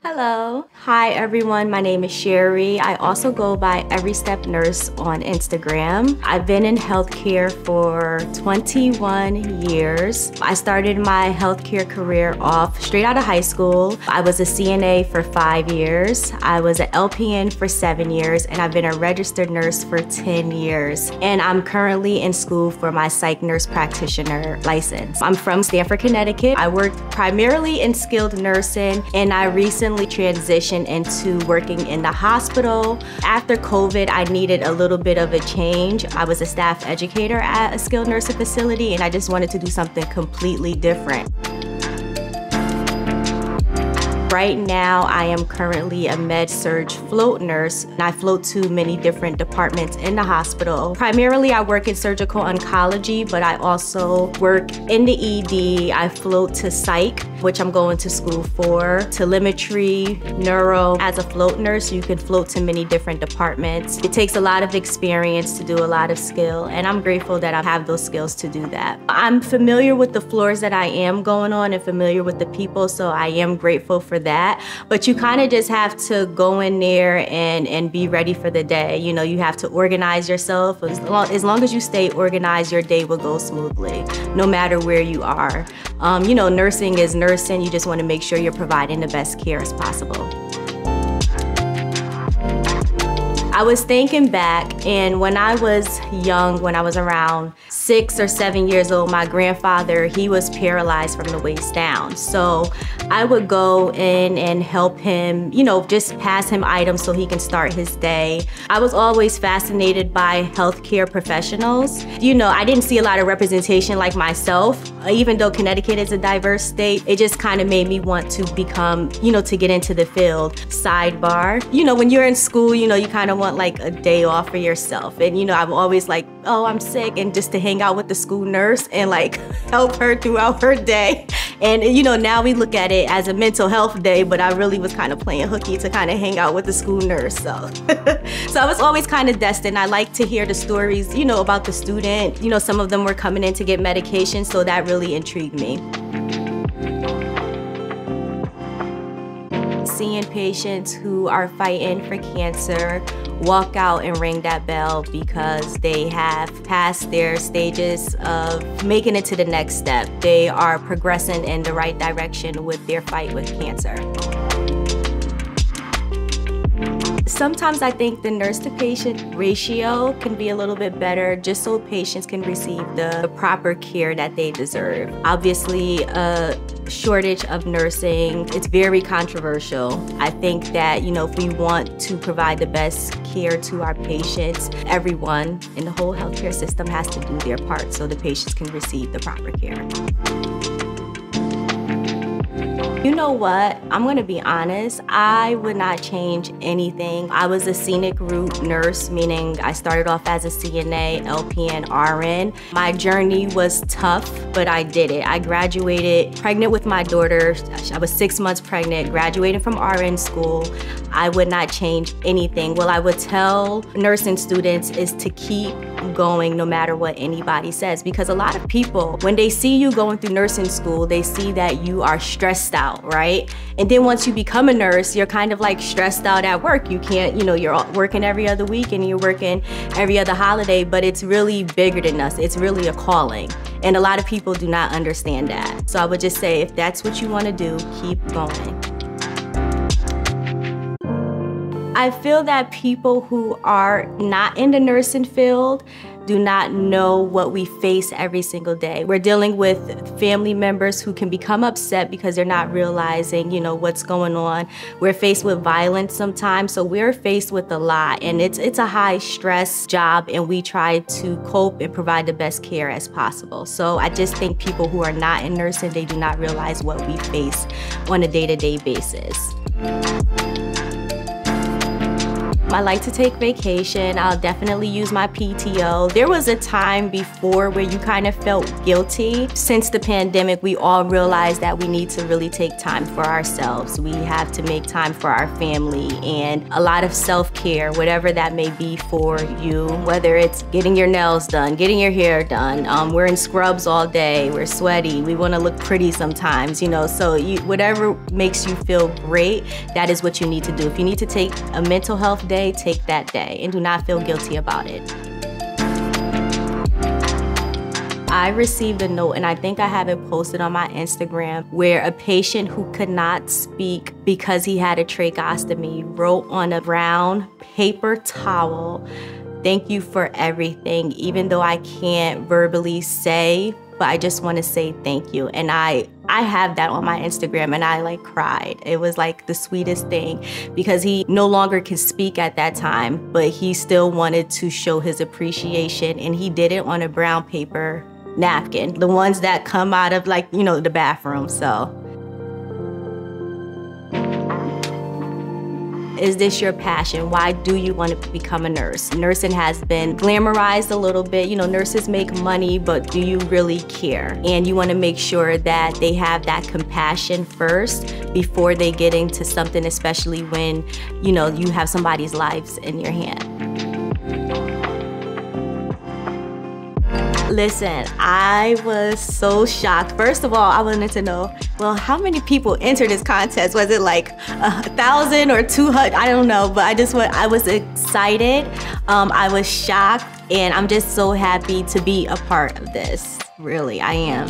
Hello. Hi everyone, my name is Sherri. I also go by Every Step Nurse on Instagram. I've been in healthcare for 21 years. I started my healthcare career off straight out of high school. I was a CNA for 5 years. I was an LPN for 7 years, and I've been a registered nurse for 10 years. And I'm currently in school for my psych nurse practitioner license. I'm from Stamford, Connecticut. I worked primarily in skilled nursing, and I recently transitioned into working in the hospital. After COVID, I needed a little bit of a change. I was a staff educator at a skilled nursing facility, and I just wanted to do something completely different. Right now, I am currently a med-surg float nurse, and I float to many different departments in the hospital. Primarily, I work in surgical oncology, but I also work in the ED. I float to psych, which I'm going to school for, telemetry, neuro. As a float nurse, you can float to many different departments. It takes a lot of experience to do a lot of skill, and I'm grateful that I have those skills to do that. I'm familiar with the floors that I am going on and familiar with the people, so I am grateful for that. But you kind of just have to go in there and be ready for the day. You know, you have to organize yourself. As long as you stay organized, your day will go smoothly, no matter where you are. You know, nursing is nursing. You just want to make sure you're providing the best care as possible. I was thinking back, and when I was young, when I was around 6 or 7 years old, my grandfather, he was paralyzed from the waist down. So I would go in and help him, you know, just pass him items so he can start his day. I was always fascinated by healthcare professionals. You know, I didn't see a lot of representation like myself. Even though Connecticut is a diverse state, it just kind of made me want to become, you know, to get into the field. Sidebar, you know, when you're in school, you know, you kind of want like a day off for yourself. And, you know, I'm always like, oh, I'm sick, and just to hang out with the school nurse and like help her throughout her day. And, you know, now we look at it as a mental health day, but I really was kind of playing hooky to kind of hang out with the school nurse. So, so I was always kind of destined. I like to hear the stories, you know, about the student. You know, some of them were coming in to get medication, so that really intrigued me. Seeing patients who are fighting for cancer walk out and ring that bell because they have passed their stages of making it to the next step. They are progressing in the right direction with their fight with cancer. Sometimes I think the nurse to patient ratio can be a little bit better just so patients can receive the proper care that they deserve. Obviously, a shortage of nursing, it's very controversial. I think that, you know, if we want to provide the best care to our patients, everyone in the whole healthcare system has to do their part so the patients can receive the proper care. You know what? I'm gonna be honest, I would not change anything. I was a scenic route nurse, meaning I started off as a CNA, LPN, RN. My journey was tough, but I did it. I graduated pregnant with my daughter. I was 6 months pregnant, graduating from RN school. I would not change anything. What I would tell nursing students is to keep going no matter what anybody says, because a lot of people, when they see you going through nursing school, they see that you are stressed out, right? And then once you become a nurse, you're kind of like stressed out at work. You can't, you know, you're working every other week and you're working every other holiday, but it's really bigger than us. It's really a calling. And a lot of people do not understand that. So I would just say, if that's what you want to do, keep going. I feel that people who are not in the nursing field do not know what we face every single day. We're dealing with family members who can become upset because they're not realizing, you know, what's going on. We're faced with violence sometimes, so we're faced with a lot, and it's a high stress job, and we try to cope and provide the best care as possible. So I just think people who are not in nursing, they do not realize what we face on a day-to-day basis. I like to take vacation. I'll definitely use my PTO. There was a time before where you kind of felt guilty. Since the pandemic, we all realized that we need to really take time for ourselves. We have to make time for our family and a lot of self-care, whatever that may be for you, whether it's getting your nails done, getting your hair done. We're in scrubs all day, we're sweaty, we want to look pretty sometimes, you know, so whatever makes you feel great, that is what you need to do. If you need to take a mental health day, take that day and do not feel guilty about it. I received a note, and I think I have it posted on my Instagram, where a patient who could not speak because he had a tracheostomy wrote on a brown paper towel, "Thank you for everything, even though I can't verbally say, but I just want to say thank you." And I have that on my Instagram, and I like cried. It was like the sweetest thing, because he no longer can speak at that time, but he still wanted to show his appreciation, and he did it on a brown paper napkin, the ones that come out of, like, you know, the bathroom. So is this your passion? Why do you want to become a nurse? Nursing has been glamorized a little bit. You know, nurses make money, but do you really care? And you want to make sure that they have that compassion first before they get into something, especially when, you know, you have somebody's lives in your hand. Listen, I was so shocked. First of all, I wanted to know, well, how many people entered this contest? Was it like 1,000 or 200? I don't know, but I was excited. I was shocked, and I'm just so happy to be a part of this. Really, I am.